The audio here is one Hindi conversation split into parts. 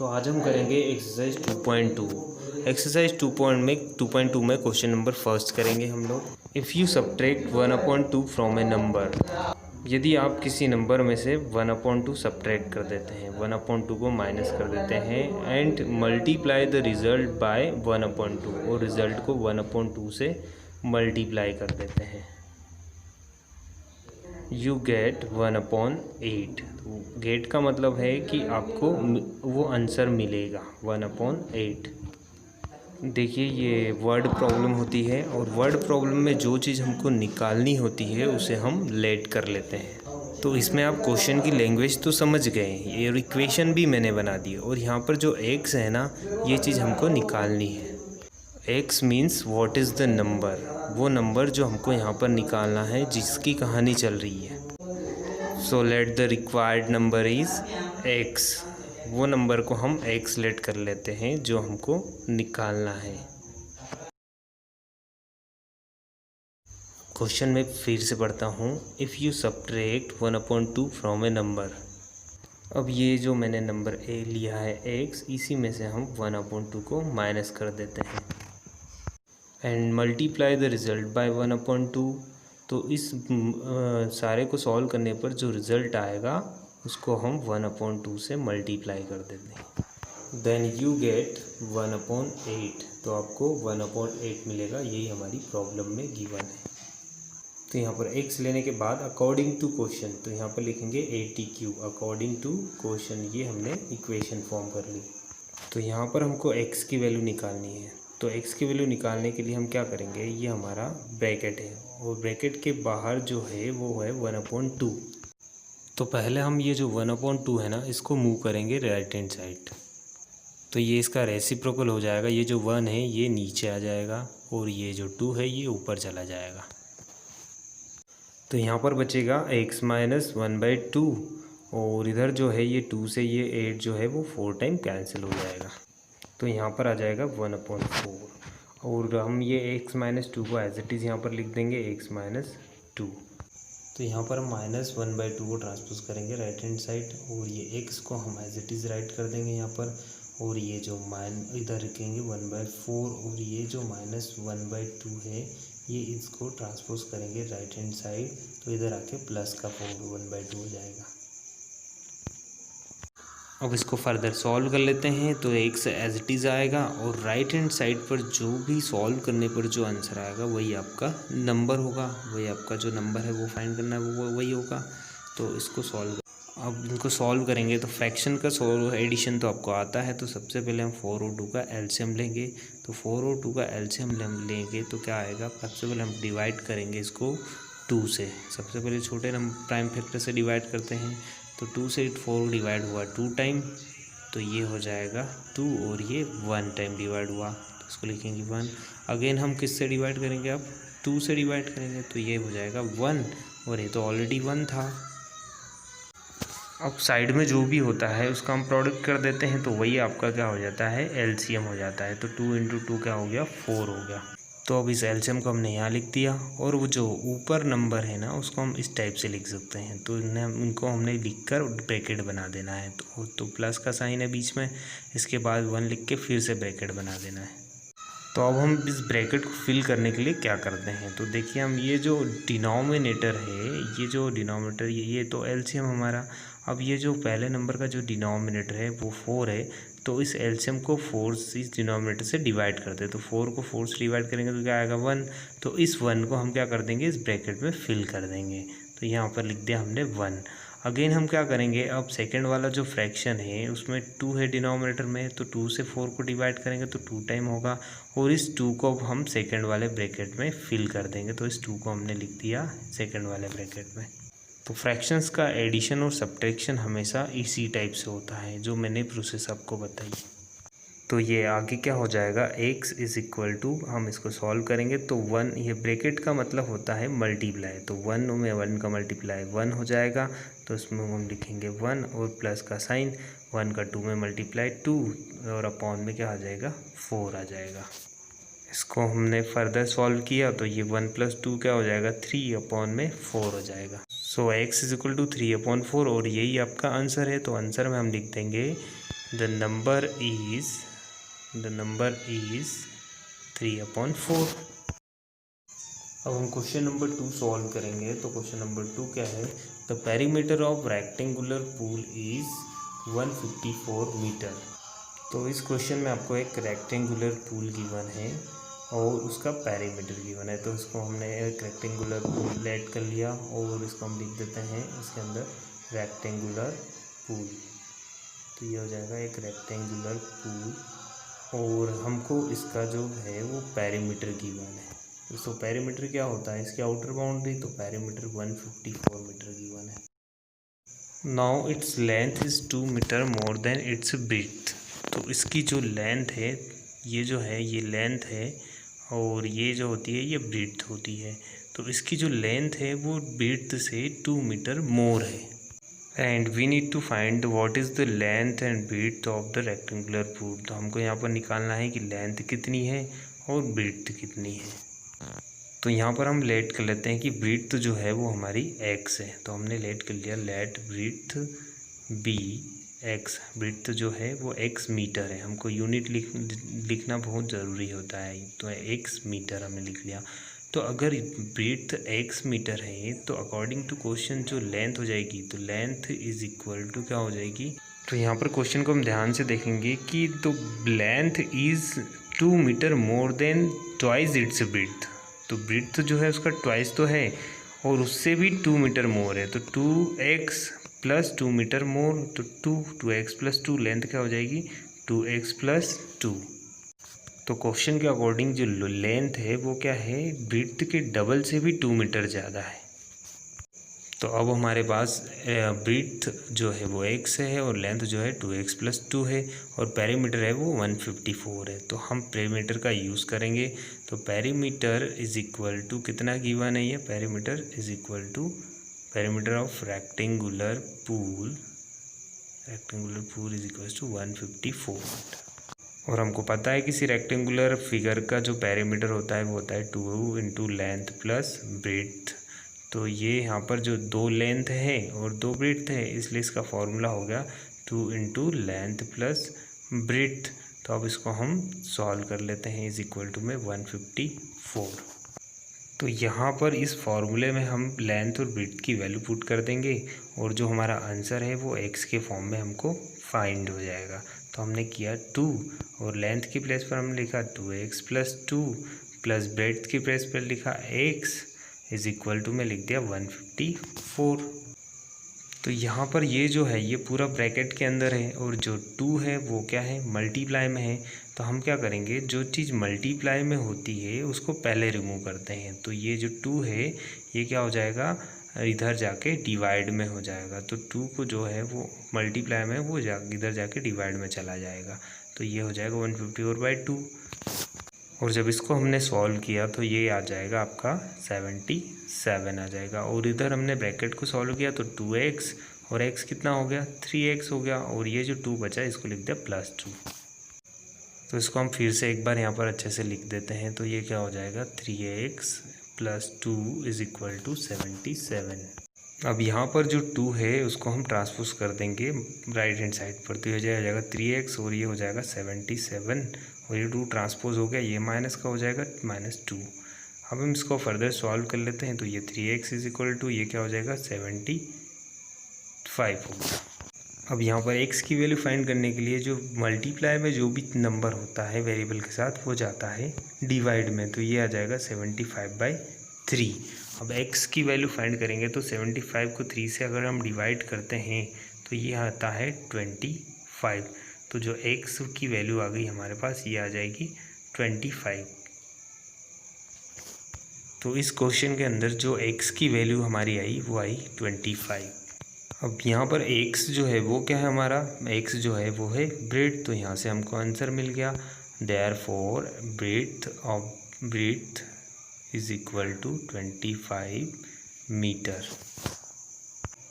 तो आज हम करेंगे एक्सरसाइज 2.2। एक्सरसाइज 2.2 में क्वेश्चन नंबर फर्स्ट करेंगे हम लोग। If you subtract 1/2 from A number, यदि आप किसी नंबर में से 1/2 सब्ट्रैक्ट कर देते हैं, 1/2 को माइनस कर देते हैं and multiply the result by 1/2 और रिज़ल्ट को 1/2 से मल्टीप्लाई कर देते हैं, यू गेट 1/8। तो गेट का मतलब है कि आपको वो आंसर मिलेगा 1/8। देखिए ये वर्ड प्रॉब्लम होती है और वर्ड प्रॉब्लम में जो चीज़ हमको निकालनी होती है उसे हम लेट कर लेते हैं। तो इसमें आप क्वेश्चन की लैंग्वेज तो समझ गए, ये इक्वेशन भी मैंने बना दी और यहाँ पर जो एक्स है ना, ये चीज़ हमको निकालनी है। X means what is the number, वो नंबर जो हमको यहाँ पर निकालना है जिसकी कहानी चल रही है। So let the required number is x, वो नंबर को हम एक्स लेट कर लेते हैं जो हमको निकालना है। क्वेश्चन में फिर से पढ़ता हूँ। If you subtract 1/2 from A number, अब ये जो मैंने नंबर ए लिया है एक्स, इसी में से हम 1/2 को माइनस कर देते हैं and multiply the result by 1/2। तो इस सारे को सॉल्व करने पर जो रिज़ल्ट आएगा उसको हम 1/2 से मल्टीप्लाई कर देते हैं, देन यू गेट 1/8। तो आपको 1/8 मिलेगा, यही हमारी प्रॉब्लम में गिवन है। तो यहाँ पर एक्स लेने के बाद अकॉर्डिंग टू क्वेश्चन, तो यहाँ पर लिखेंगे ATQ अकॉर्डिंग टू क्वेश्चन, ये हमने इक्वेशन फॉर्म कर ली। तो यहाँ पर हमको एक्स की वैल्यू निकालनी है, तो एक्स की वैल्यू निकालने के लिए हम क्या करेंगे, ये हमारा ब्रैकेट है और ब्रैकेट के बाहर जो है वो है 1/2। तो पहले हम ये जो 1/2 है ना, इसको मूव करेंगे राइट हैंड साइड, तो ये इसका रेसिप्रोकल हो जाएगा। ये जो 1 है ये नीचे आ जाएगा और ये जो 2 है ये ऊपर चला जाएगा। तो यहाँ पर बचेगा x माइनस 1/2 और इधर जो है ये 2 से ये 8 जो है वो 4 टाइम कैंसिल हो जाएगा। तो यहाँ पर आ जाएगा 1/4 और हम ये x माइनस 2 को एज इट इज़ यहाँ पर लिख देंगे x माइनस 2। तो यहाँ पर हम -1/2 को ट्रांसपोज करेंगे राइट हैंड साइड और ये x को हम एज इट इज़ राइट कर देंगे यहाँ पर, और ये जो इधर रखेंगे 1/4 और ये जो -1/2 है ये इसको ट्रांसपोज करेंगे राइट हैंड साइड, तो इधर आके प्लस का 1/2 हो जाएगा। अब इसको फर्दर सॉल्व कर लेते हैं, तो x एज इट इज़ आएगा और राइट हैंड साइड पर जो भी सॉल्व करने पर जो आंसर आएगा वही आपका नंबर होगा, वही आपका जो नंबर है वो फाइंड करना है वो वही होगा। तो इसको सॉल्व, अब इनको सॉल्व करेंगे तो फ्रैक्शन का सॉल्व एडिशन तो आपको आता है। तो सबसे पहले हम 4 और 2 का एलसीएम लेंगे, तो 4 और 2 का एलसीएम लेंगे तो क्या आएगा, सबसे पहले हम डिवाइड करेंगे इसको 2 से। सबसे पहले छोटे नंबर प्राइम फैक्टर से डिवाइड करते हैं, तो 2 से 4 डिवाइड हुआ 2 टाइम, तो ये हो जाएगा 2 और ये 1 टाइम डिवाइड हुआ, तो इसको लिखेंगे 1। अगेन हम किस से डिवाइड करेंगे, अब 2 से डिवाइड करेंगे, तो ये हो जाएगा 1 और ये तो ऑलरेडी 1 था। अब साइड में जो भी होता है उसका हम प्रोडक्ट कर देते हैं, तो वही आपका क्या हो जाता है, एलसीएम हो जाता है। तो 2 × 2 क्या हो गया, 4 हो गया। तो अब इस एलसीएम को हमने यहाँ लिख दिया और वो जो ऊपर नंबर है ना उसको हम इस टाइप से लिख सकते हैं। तो इनको हमने लिख कर ब्रैकेट बना देना है, तो प्लस का साइन है बीच में, इसके बाद 1 लिख के फिर से ब्रैकेट बना देना है। तो अब हम इस ब्रैकेट को फिल करने के लिए क्या करते हैं, तो देखिए हम ये जो डिनोमिनेटर है, ये जो डिनोमिनेटर ये तो एलसीएम हमारा, अब ये जो पहले नंबर का जो डिनोमिनेटर है वो 4 है, तो इस एलसीएम को 4 से इस डिनोमिनेटर से डिवाइड करते हैं। तो 4 को 4 से डिवाइड करेंगे तो क्या आएगा, 1। तो इस 1 को हम क्या कर देंगे, इस ब्रैकेट में फिल कर देंगे, तो यहाँ पर लिख दिया हमने 1। अगेन हम क्या करेंगे, अब सेकंड वाला जो फ्रैक्शन है उसमें 2 है डिनोमिनेटर में, तो 2 से 4 को डिवाइड करेंगे तो 2 टाइम होगा और इस 2 को हम सेकंड वाले ब्रैकेट में फिल कर देंगे, तो इस 2 को हमने लिख दिया सेकंड वाले ब्रैकेट में। तो फ्रैक्शंस का एडिशन और सब्ट्रैक्शन हमेशा इसी टाइप से होता है जो मैंने प्रोसेस आपको बताई। तो ये आगे क्या हो जाएगा, x = हम इसको सॉल्व करेंगे तो 1, ये ब्रैकेट का मतलब होता है मल्टीप्लाई, तो 1 में 1 का मल्टीप्लाई 1 हो जाएगा, तो इसमें हम लिखेंगे 1 और प्लस का साइन, 1 का 2 में मल्टीप्लाई 2 और अपॉन में क्या आ जाएगा, 4 आ जाएगा। इसको हमने फर्दर सॉल्व किया तो ये 1 + 2 क्या हो जाएगा, 3 अपॉन में 4 हो जाएगा। सो x = 3/4 और यही आपका आंसर है। तो आंसर में हम लिख देंगे द नंबर इज 3/4। अब हम क्वेश्चन नंबर 2 सॉल्व करेंगे। तो क्वेश्चन नंबर 2 क्या है? The perimeter of rectangular pool is 154 metre. तो इस क्वेश्चन में आपको एक रेक्टेंगुलर पूल गिवन है और उसका पेरीमीटर गिवन है। तो इसको हमने एक रेक्टेंगुलर पूल ऐड कर लिया और इसको हम लिख देते हैं इसके अंदर रेक्टेंगुलर पूल। तो ये हो जाएगा एक रेक्टेंगुलर पूल और हमको इसका जो है वो पेरीमीटर गिवन है। तो पेरीमीटर क्या होता है? इसकी आउटर बाउंड्री, तो पेरीमीटर 154 मीटर गिवन है। Now its length is 2 metre more than its breadth. तो इसकी जो लेंथ है, ये जो है ये लेंथ है और ये जो होती है ये ब्रीथ होती है। तो इसकी जो लेंथ है वो ब्रीथ से 2 मीटर मोर है। And we need to find what is the length and breadth of the rectangular pool. तो हमको यहाँ पर निकालना है कि लेंथ कितनी है और ब्रीथ कितनी है। तो यहाँ पर हम लेट कर लेते हैं कि ब्रीथ जो है वो हमारी x है। तो हमने लेट कर लिया, let breadth B x। Breadth जो है वो x मीटर है। हमको यूनिट लिखना बहुत ज़रूरी होता है, तो x मीटर हमने लिख लिया। तो अगर ब्रीथ x मीटर है तो अकॉर्डिंग टू क्वेश्चन जो लेंथ हो जाएगी, तो लेंथ इज इक्वल टू क्या हो जाएगी? तो यहाँ पर क्वेश्चन को हम ध्यान से देखेंगे कि तो length is 2 metre more than twice its breadth. तो ब्रीथ जो है उसका ट्वाइस तो है और उससे भी 2 मीटर मोर है। तो 2x प्लस 2 मीटर मोर, तो 2x प्लस 2 लेंथ क्या हो जाएगी? 2x plus 2। तो क्वेश्चन के अकॉर्डिंग जो लेंथ है वो क्या है? ब्रीथ के डबल से भी 2 मीटर ज़्यादा है। तो अब हमारे पास ब्रीथ जो है वो x है और लेंथ जो है 2x प्लस 2 है और पेरीमीटर है वो 154 है। तो हम पेरीमीटर का यूज़ करेंगे। तो पेरीमीटर इज इक्वल टू कितना गिवन है? ये perimeter is equal to perimeter of rectangular pool is equal to 154। और हमको पता है किसी रेक्टेंगुलर फिगर का जो पेरीमीटर होता है वो होता है 2 इंटू लेंथ प्लस ब्रीथ। तो ये यहाँ पर जो 2 लेंथ है और 2 ब्रीथ है, इसलिए इसका फॉर्मूला हो गया 2 इंटू लेंथ प्लस ब्रीथ। तो अब इसको हम सॉल्व कर लेते हैं। इज इक्वल टू में 154। तो यहाँ पर इस फॉर्मूले में हम लेंथ और ब्रीथ की वैल्यू पुट कर देंगे और जो हमारा आंसर है वो x के फॉर्म में हमको फाइंड हो जाएगा। तो हमने किया 2 और लेंथ की प्लेस पर हमने लिखा 2x प्लस 2 प्लस ब्रेड्थ की प्लेस पर लिखा x इज इक्वल टू में लिख दिया 154। तो यहाँ पर ये जो है ये पूरा ब्रैकेट के अंदर है और जो 2 है वो क्या है? मल्टीप्लाई में है। तो हम क्या करेंगे, जो चीज़ मल्टीप्लाई में होती है उसको पहले रिमूव करते हैं। तो ये जो 2 है ये क्या हो जाएगा? इधर जाके डिवाइड में हो जाएगा। तो 2 को जो है वो मल्टीप्लाई में वो इधर जाके डिवाइड में चला जाएगा। तो ये हो जाएगा 154/2। और जब इसको हमने सॉल्व किया तो ये आ जाएगा आपका 77 आ जाएगा। और इधर हमने ब्रैकेट को सॉल्व किया तो 2x और x कितना हो गया? 3x हो गया और ये जो 2 बचा इसको लिख दिया +2। तो इसको हम फिर से एक बार यहाँ पर अच्छे से लिख देते हैं। तो ये क्या हो जाएगा? 3x + 2 is equal to 77। अब यहाँ पर जो 2 है उसको हम ट्रांसपोज कर देंगे राइट हैंड साइड पर। तो ये हो जाएगा 3x और ये हो जाएगा 77 और ये 2 ट्रांसपोज हो गया, ये माइनस का हो जाएगा -2। अब हम इसको फर्दर सॉल्व कर लेते हैं। तो ये 3x इज इक्वल टू ये क्या हो जाएगा? 75 होगा। अब यहाँ पर x की वैल्यू फाइंड करने के लिए जो मल्टीप्लाई में जो भी नंबर होता है वेरिएबल के साथ वो जाता है डिवाइड में। तो ये आ जाएगा 75/3। अब x की वैल्यू फाइंड करेंगे तो 75 को 3 से अगर हम डिवाइड करते हैं तो ये आता है 25। तो जो x की वैल्यू आ गई हमारे पास ये आ जाएगी 25। तो इस क्वेश्चन के अंदर जो x की वैल्यू हमारी आई वो आई 25। अब यहाँ पर x जो है वो क्या है हमारा? x जो है वो है ब्रीथ। तो यहाँ से हमको आंसर मिल गया। Therefore breadth is equal to 25 metre.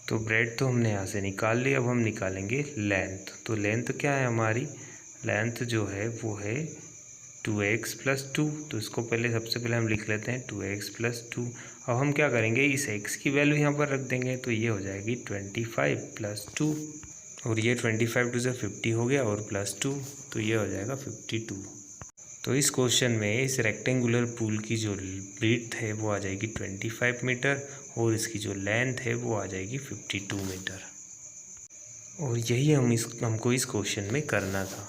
तो ब्रेड तो हमने यहाँ से निकाल लिया। अब हम निकालेंगे लेंथ। तो लेंथ क्या है हमारी? लेंथ जो है वो है 2x + 2। तो इसको सबसे पहले हम लिख लेते हैं 2x + 2। अब हम क्या करेंगे, इस x की वैल्यू यहाँ पर रख देंगे। तो ये हो जाएगी 25 + 2। और ये 25 टू से 50 हो गया और +2, तो ये हो जाएगा 52। तो इस क्वेश्चन में इस रेक्टेंगुलर पूल की जो ब्रीथ है वो आ जाएगी 25 मीटर और इसकी जो लेंथ है वो आ जाएगी 52 मीटर। और यही हमको इस क्वेश्चन में करना था।